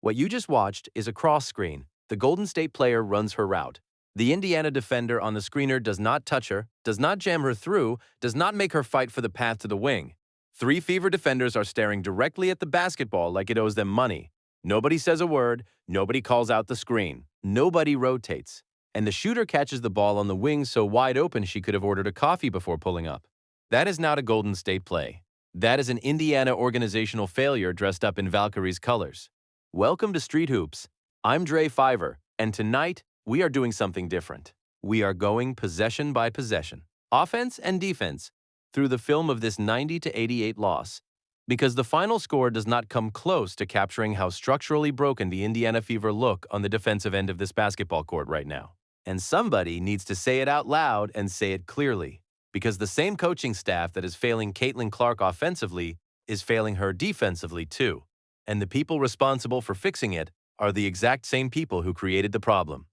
What you just watched is a cross screen. The Golden State player runs her route. The Indiana defender on the screener does not touch her, does not jam her through, does not make her fight for the path to the wing. Three Fever defenders are staring directly at the basketball like it owes them money. Nobody says a word, nobody calls out the screen, nobody rotates. And the shooter catches the ball on the wing so wide open she could have ordered a coffee before pulling up. That is not a Golden State play. That is an Indiana organizational failure dressed up in Valkyrie's colors. Welcome to Street Hoops. I'm Dre Fiver, and tonight we are doing something different. We are going possession by possession, offense and defense, through the film of this 90-88 loss, because the final score does not come close to capturing how structurally broken the Indiana Fever look on the defensive end of this basketball court right now. And somebody needs to say it out loud and say it clearly, because the same coaching staff that is failing Caitlin Clark offensively is failing her defensively too. And the people responsible for fixing it are the exact same people who created the problem.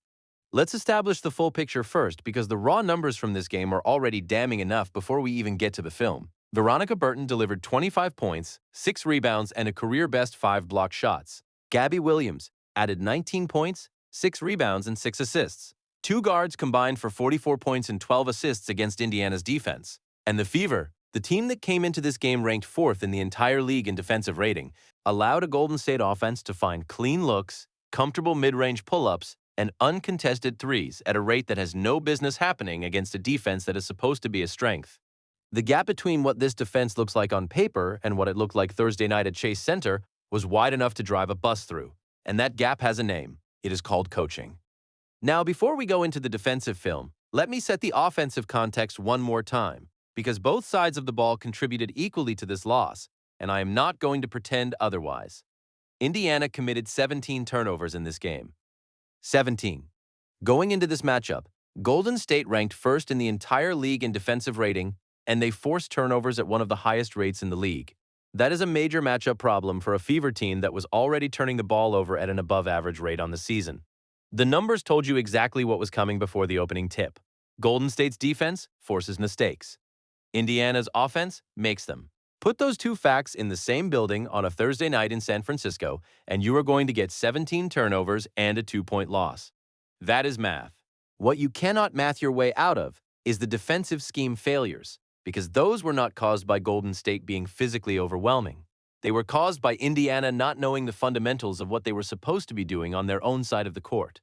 Let's establish the full picture first, because the raw numbers from this game are already damning enough before we even get to the film. Veronica Burton delivered 25 points, 6 rebounds, and a career-best 5 block shots. Gabby Williams added 19 points, 6 rebounds, and 6 assists. Two guards combined for 44 points and 12 assists against Indiana's defense. And the Fever, the team that came into this game ranked 4th in the entire league in defensive rating, allowed a Golden State offense to find clean looks, comfortable mid-range pull-ups, and uncontested threes at a rate that has no business happening against a defense that is supposed to be a strength. The gap between what this defense looks like on paper and what it looked like Thursday night at Chase Center was wide enough to drive a bus through, and that gap has a name. It is called coaching. Now, before we go into the defensive film, let me set the offensive context one more time, because both sides of the ball contributed equally to this loss, and I am not going to pretend otherwise. Indiana committed 17 turnovers in this game. 17. Going into this matchup, Golden State ranked 1st in the entire league in defensive rating, and they forced turnovers at one of the highest rates in the league. That is a major matchup problem for a Fever team that was already turning the ball over at an above-average rate on the season. The numbers told you exactly what was coming before the opening tip. Golden State's defense forces mistakes. Indiana's offense makes them. Put those two facts in the same building on a Thursday night in San Francisco, and you are going to get 17 turnovers and a 2-point loss. That is math. What you cannot math your way out of is the defensive scheme failures, because those were not caused by Golden State being physically overwhelming. They were caused by Indiana not knowing the fundamentals of what they were supposed to be doing on their own side of the court.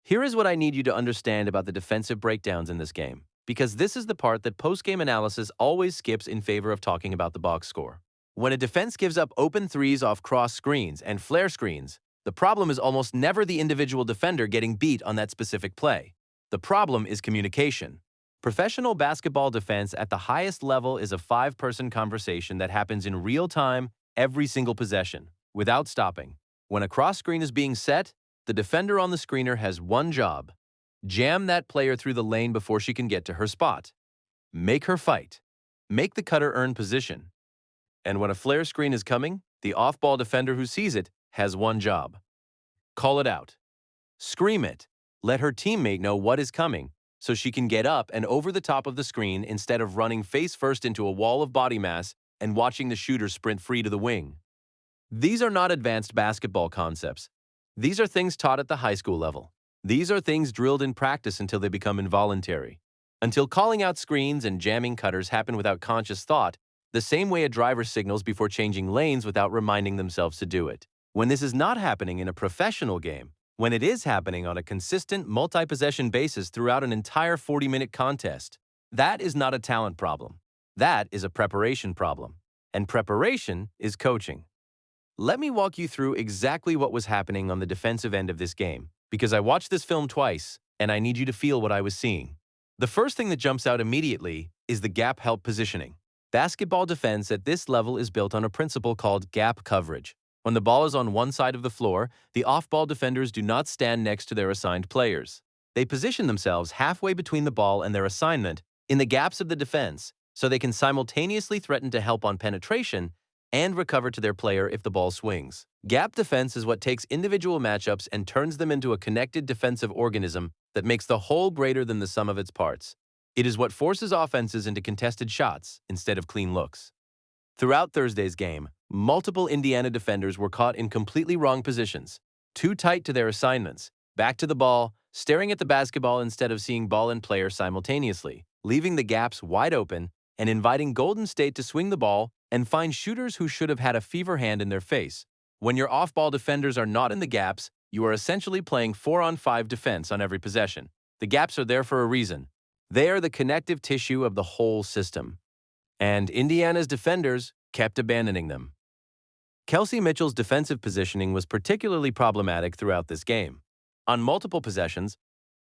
Here is what I need you to understand about the defensive breakdowns in this game, because this is the part that post-game analysis always skips in favor of talking about the box score. When a defense gives up open threes off cross screens and flare screens, the problem is almost never the individual defender getting beat on that specific play. The problem is communication. Professional basketball defense at the highest level is a 5-person conversation that happens in real time every single possession, without stopping. When a cross screen is being set, the defender on the screener has one job: jam that player through the lane before she can get to her spot. Make her fight. Make the cutter earn position. And when a flare screen is coming, the off-ball defender who sees it has one job: call it out. Scream it. Let her teammate know what is coming so she can get up and over the top of the screen instead of running face-first into a wall of body mass and watching the shooter sprint free to the wing. These are not advanced basketball concepts. These are things taught at the high school level. These are things drilled in practice until they become involuntary. Until calling out screens and jamming cutters happen without conscious thought, the same way a driver signals before changing lanes without reminding themselves to do it. When this is not happening in a professional game, when it is happening on a consistent multi-possession basis throughout an entire 40-minute contest, that is not a talent problem. That is a preparation problem. And preparation is coaching. Let me walk you through exactly what was happening on the defensive end of this game, because I watched this film twice, and I need you to feel what I was seeing. The first thing that jumps out immediately is the gap help positioning. Basketball defense at this level is built on a principle called gap coverage. When the ball is on one side of the floor, the off-ball defenders do not stand next to their assigned players. They position themselves halfway between the ball and their assignment in the gaps of the defense, so they can simultaneously threaten to help on penetration and recover to their player if the ball swings. Gap defense is what takes individual matchups and turns them into a connected defensive organism that makes the whole greater than the sum of its parts. It is what forces offenses into contested shots instead of clean looks. Throughout Thursday's game, Multiple Indiana defenders were caught in completely wrong positions, too tight to their assignments, back to the ball, staring at the basketball instead of seeing ball and player simultaneously, leaving the gaps wide open and inviting Golden State to swing the ball and find shooters who should have had a fever hand in their face. When your off-ball defenders are not in the gaps, you are essentially playing 4-on-5 defense on every possession. The gaps are there for a reason. They are the connective tissue of the whole system. And Indiana's defenders kept abandoning them. Kelsey Mitchell's defensive positioning was particularly problematic throughout this game. On multiple possessions,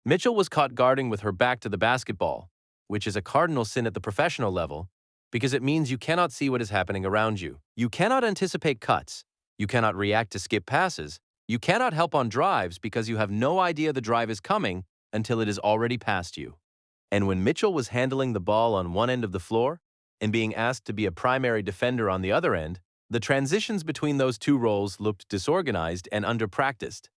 Mitchell was caught guarding with her back to the basketball, which is a cardinal sin at the professional level because it means you cannot see what is happening around you. You cannot anticipate cuts. You cannot react to skip passes. You cannot help on drives because you have no idea the drive is coming until it is already past you. And when Mitchell was handling the ball on one end of the floor and being asked to be a primary defender on the other end, the transitions between those two roles looked disorganized and under-practiced.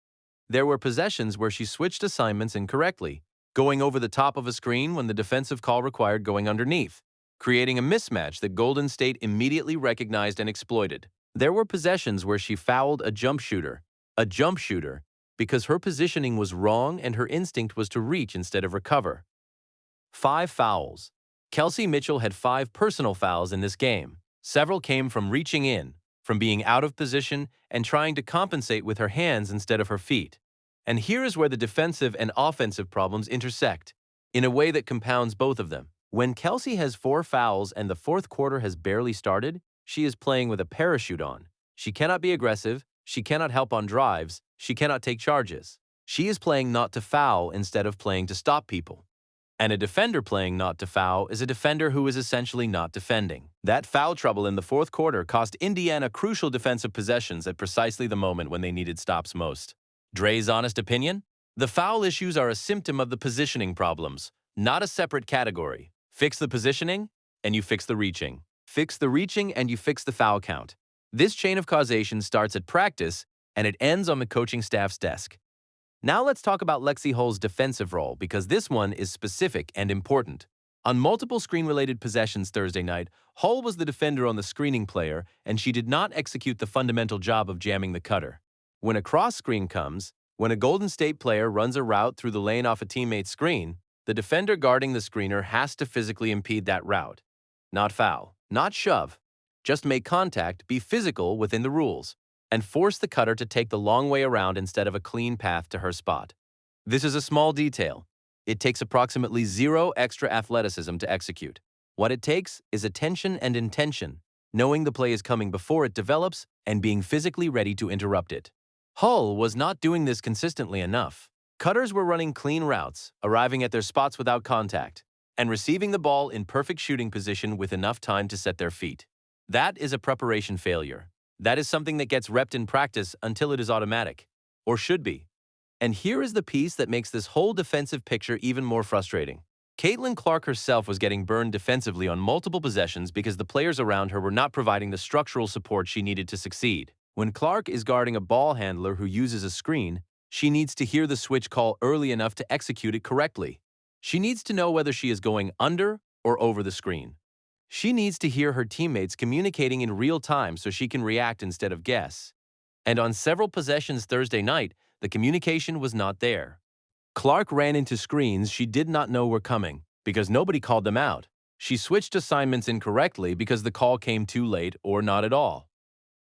There were possessions where she switched assignments incorrectly, going over the top of a screen when the defensive call required going underneath, creating a mismatch that Golden State immediately recognized and exploited. There were possessions where she fouled a jump shooter, because her positioning was wrong and her instinct was to reach instead of recover. 5 fouls. Kelsey Mitchell had 5 personal fouls in this game. Several came from reaching in, from being out of position and trying to compensate with her hands instead of her feet. And here is where the defensive and offensive problems intersect, in a way that compounds both of them. When Kelsey has 4 fouls and the fourth quarter has barely started, she is playing with a parachute on. She cannot be aggressive, she cannot help on drives, she cannot take charges. She is playing not to foul instead of playing to stop people. And a defender playing not to foul is a defender who is essentially not defending. That foul trouble in the fourth quarter cost Indiana crucial defensive possessions at precisely the moment when they needed stops most. Dre's honest opinion? The foul issues are a symptom of the positioning problems, not a separate category. Fix the positioning, and you fix the reaching. Fix the reaching, and you fix the foul count. This chain of causation starts at practice, and it ends on the coaching staff's desk. Now let's talk about Lexi Hull's defensive role because this one is specific and important. On multiple screen-related possessions Thursday night, Hull was the defender on the screening player and she did not execute the fundamental job of jamming the cutter. When a cross screen comes, when a Golden State player runs a route through the lane off a teammate's screen, the defender guarding the screener has to physically impede that route. Not foul, not shove. Just make contact, be physical within the rules, and force the cutter to take the long way around instead of a clean path to her spot. This is a small detail. It takes approximately 0 extra athleticism to execute. What it takes is attention and intention, knowing the play is coming before it develops and being physically ready to interrupt it. Hull was not doing this consistently enough. Cutters were running clean routes, arriving at their spots without contact, and receiving the ball in perfect shooting position with enough time to set their feet. That is a preparation failure. That is something that gets repped in practice until it is automatic, or should be. And here is the piece that makes this whole defensive picture even more frustrating. Caitlin Clark herself was getting burned defensively on multiple possessions because the players around her were not providing the structural support she needed to succeed. When Clark is guarding a ball handler who uses a screen, she needs to hear the switch call early enough to execute it correctly. She needs to know whether she is going under or over the screen. She needs to hear her teammates communicating in real time so she can react instead of guess. And on several possessions Thursday night, the communication was not there. Clark ran into screens she did not know were coming because nobody called them out. She switched assignments incorrectly because the call came too late or not at all.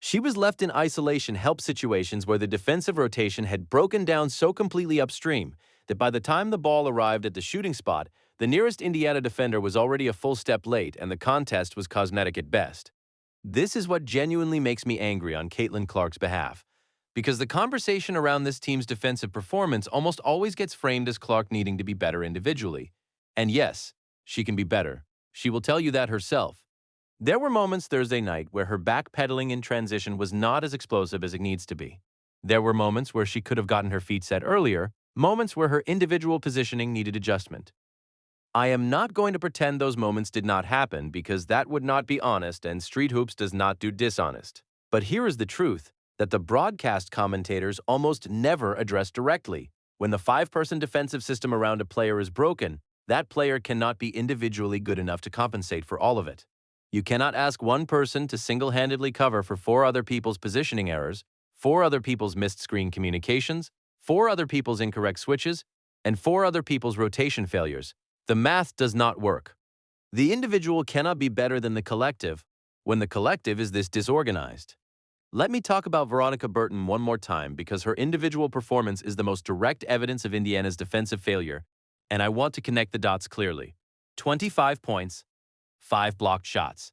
She was left in isolation help situations where the defensive rotation had broken down so completely upstream that by the time the ball arrived at the shooting spot, the nearest Indiana defender was already a full step late and the contest was cosmetic at best. This is what genuinely makes me angry on Caitlin Clark's behalf, because the conversation around this team's defensive performance almost always gets framed as Clark needing to be better individually. And yes, she can be better. She will tell you that herself. There were moments Thursday night where her backpedaling in transition was not as explosive as it needs to be. There were moments where she could have gotten her feet set earlier, moments where her individual positioning needed adjustment. I am not going to pretend those moments did not happen because that would not be honest and Street Hoops does not do dishonest. But here is the truth, that the broadcast commentators almost never address directly. When the 5-person defensive system around a player is broken, that player cannot be individually good enough to compensate for all of it. You cannot ask one person to single-handedly cover for 4 other people's positioning errors, 4 other people's missed screen communications, 4 other people's incorrect switches, and 4 other people's rotation failures. The math does not work. The individual cannot be better than the collective when the collective is this disorganized. Let me talk about Veronica Burton one more time because her individual performance is the most direct evidence of Indiana's defensive failure, and I want to connect the dots clearly. 25 points, 5 blocked shots.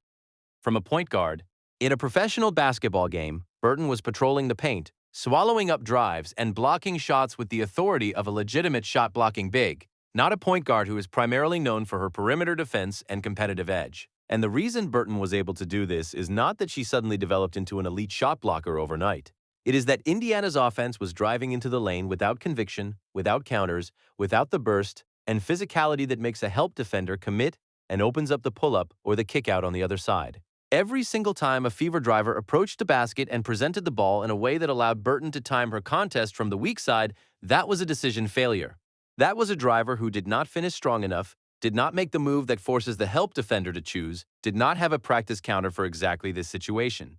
From a point guard, in a professional basketball game, Burton was patrolling the paint, swallowing up drives and blocking shots with the authority of a legitimate shot-blocking big, not a point guard who is primarily known for her perimeter defense and competitive edge. And the reason Burton was able to do this is not that she suddenly developed into an elite shot blocker overnight. It is that Indiana's offense was driving into the lane without conviction, without counters, without the burst, and physicality that makes a help defender commit and opens up the pull-up or the kick-out on the other side. Every single time a fever driver approached the basket and presented the ball in a way that allowed Burton to time her contest from the weak side, that was a decision failure. That was a driver who did not finish strong enough, did not make the move that forces the help defender to choose, did not have a practice counter for exactly this situation.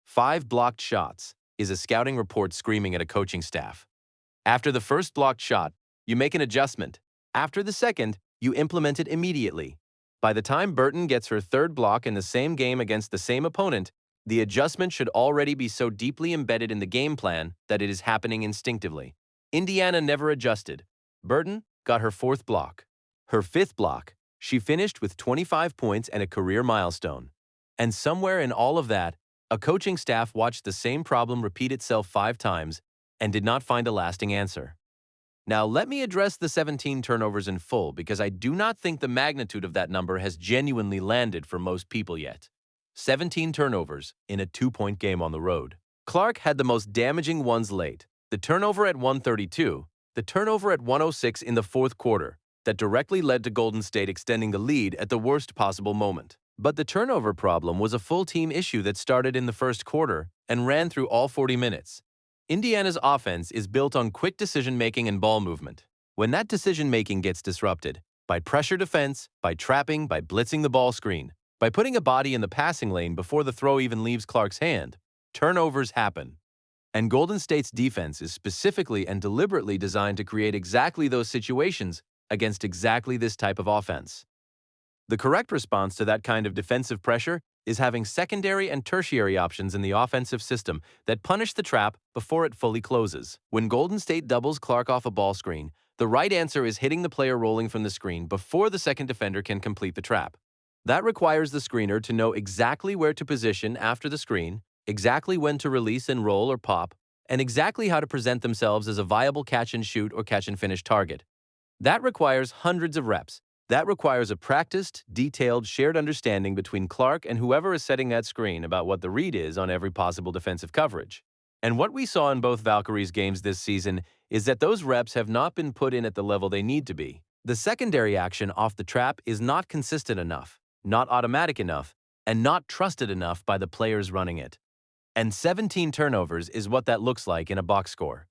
5 blocked shots is a scouting report screaming at a coaching staff. After the first blocked shot, you make an adjustment. After the second, you implement it immediately. By the time Burton gets her third block in the same game against the same opponent, the adjustment should already be so deeply embedded in the game plan that it is happening instinctively. Indiana never adjusted. Burton got her 4th block. Her 5th block, she finished with 25 points and a career milestone. And somewhere in all of that, a coaching staff watched the same problem repeat itself 5 times and did not find a lasting answer. Now, let me address the 17 turnovers in full because I do not think the magnitude of that number has genuinely landed for most people yet. 17 turnovers in a 2-point game on the road. Clark had the most damaging ones late. The turnover at 132, the turnover at 106 in the 4th quarter, that directly led to Golden State extending the lead at the worst possible moment. But the turnover problem was a full-team issue that started in the 1st quarter and ran through all 40 minutes. Indiana's offense is built on quick decision-making and ball movement. When that decision-making gets disrupted, by pressure defense, by trapping, by blitzing the ball screen, by putting a body in the passing lane before the throw even leaves Clark's hand, turnovers happen. And Golden State's defense is specifically and deliberately designed to create exactly those situations against exactly this type of offense. The correct response to that kind of defensive pressure is having secondary and tertiary options in the offensive system that punish the trap before it fully closes. When Golden State doubles Clark off a ball screen, the right answer is hitting the player rolling from the screen before the second defender can complete the trap. That requires the screener to know exactly where to position after the screen, exactly when to release and roll or pop, and exactly how to present themselves as a viable catch-and-shoot or catch-and-finish target. That requires hundreds of reps. That requires a practiced, detailed, shared understanding between Clark and whoever is setting that screen about what the read is on every possible defensive coverage. And what we saw in both Valkyrie's games this season is that those reps have not been put in at the level they need to be. The secondary action off the trap is not consistent enough, not automatic enough, and not trusted enough by the players running it. And 17 turnovers is what that looks like in a box score.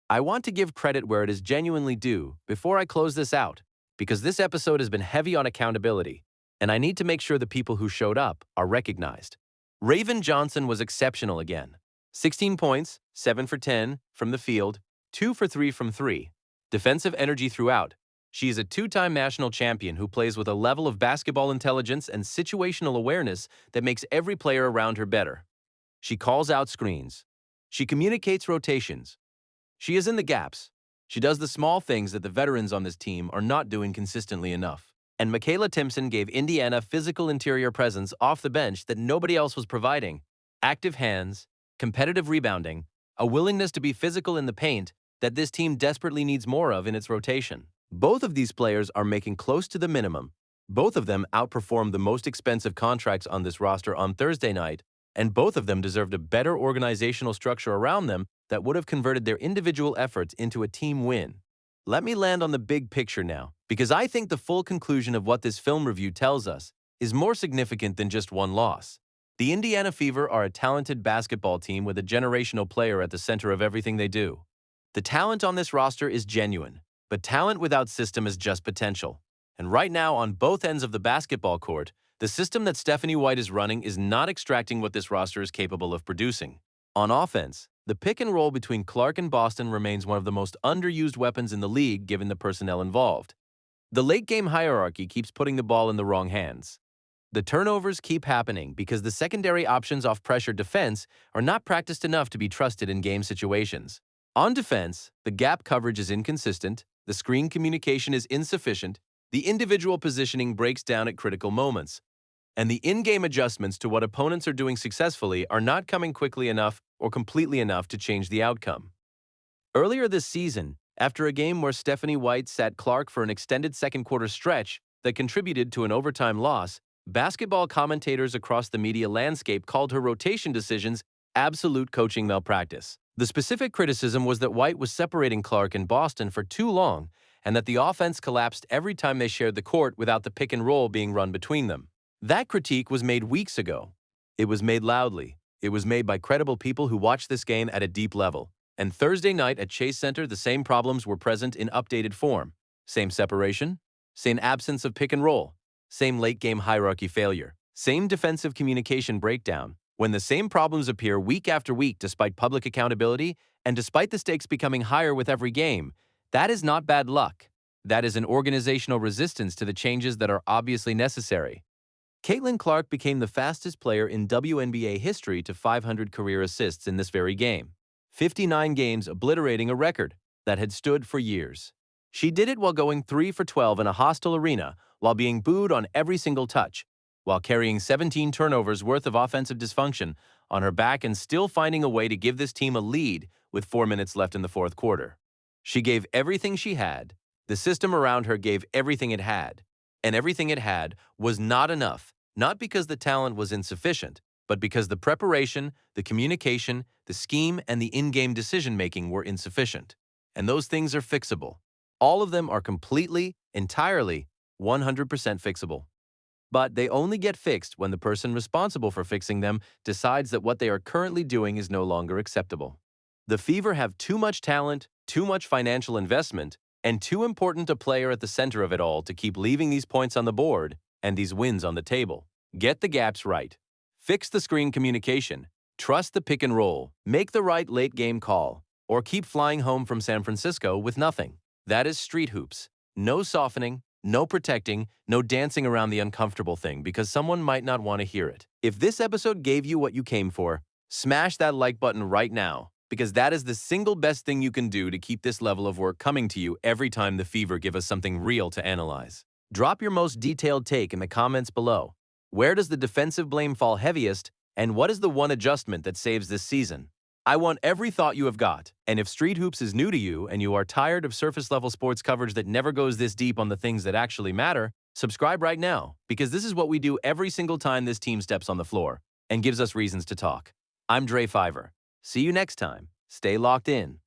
I want to give credit where it is genuinely due before I close this out, because this episode has been heavy on accountability, and I need to make sure the people who showed up are recognized. Raven Johnson was exceptional again. 16 points, 7 for 10 from the field, 2 for 3 from 3. Defensive energy throughout. She is a 2-time national champion who plays with a level of basketball intelligence and situational awareness that makes every player around her better. She calls out screens. She communicates rotations. She is in the gaps. She does the small things that the veterans on this team are not doing consistently enough. And Michaela Timpson gave Indiana physical interior presence off the bench that nobody else was providing. Active hands, competitive rebounding, a willingness to be physical in the paint that this team desperately needs more of in its rotation. Both of these players are making close to the minimum. Both of them outperformed the most expensive contracts on this roster on Thursday night, and both of them deserved a better organizational structure around them that would have converted their individual efforts into a team win. Let me land on the big picture now, because I think the full conclusion of what this film review tells us is more significant than just one loss. The Indiana Fever are a talented basketball team with a generational player at the center of everything they do. The talent on this roster is genuine, but talent without system is just potential. And right now, on both ends of the basketball court, The system that Stephanie White is running is not extracting what this roster is capable of producing. On offense, the pick and roll between Clark and Boston remains one of the most underused weapons in the league given the personnel involved. The late-game hierarchy keeps putting the ball in the wrong hands. The turnovers keep happening because the secondary options off pressure defense are not practiced enough to be trusted in game situations. On defense, the gap coverage is inconsistent, the screen communication is insufficient, the individual positioning breaks down at critical moments, and the in-game adjustments to what opponents are doing successfully are not coming quickly enough or completely enough to change the outcome. Earlier this season, after a game where Stephanie White sat Clark for an extended second-quarter stretch that contributed to an overtime loss, basketball commentators across the media landscape called her rotation decisions absolute coaching malpractice. The specific criticism was that White was separating Clark and Boston for too long and that the offense collapsed every time they shared the court without the pick and roll being run between them. That critique was made weeks ago. It was made loudly. It was made by credible people who watched this game at a deep level. And Thursday night at Chase Center, the same problems were present in updated form. Same separation, same absence of pick and roll, same late-game hierarchy failure, same defensive communication breakdown. When the same problems appear week after week despite public accountability and despite the stakes becoming higher with every game, that is not bad luck. That is an organizational resistance to the changes that are obviously necessary. Caitlin Clark became the fastest player in WNBA history to 500 career assists in this very game. 59 games obliterating a record that had stood for years. She did it while going 3 for 12 in a hostile arena, while being booed on every single touch, while carrying 17 turnovers worth of offensive dysfunction on her back and still finding a way to give this team a lead with 4 minutes left in the fourth quarter. She gave everything she had. The system around her gave everything it had. And everything it had was not enough, not because the talent was insufficient, but because the preparation, the communication, the scheme, and the in-game decision-making were insufficient. And those things are fixable. All of them are completely, entirely, 100% fixable. But they only get fixed when the person responsible for fixing them decides that what they are currently doing is no longer acceptable. The Fever have too much talent, too much financial investment, and too important a player at the center of it all to keep leaving these points on the board and these wins on the table. Get the gaps right. Fix the screen communication. Trust the pick and roll. Make the right late-game call. Or keep flying home from San Francisco with nothing. That is street hoops. No softening, no protecting, no dancing around the uncomfortable thing because someone might not want to hear it. If this episode gave you what you came for, smash that like button right now, because that is the single best thing you can do to keep this level of work coming to you every time the Fever give us something real to analyze. Drop your most detailed take in the comments below. Where does the defensive blame fall heaviest, and what is the one adjustment that saves this season? I want every thought you have got, and if Street Hoops is new to you and you are tired of surface-level sports coverage that never goes this deep on the things that actually matter, subscribe right now, because this is what we do every single time this team steps on the floor and gives us reasons to talk. I'm Dre Fiver. See you next time. Stay locked in.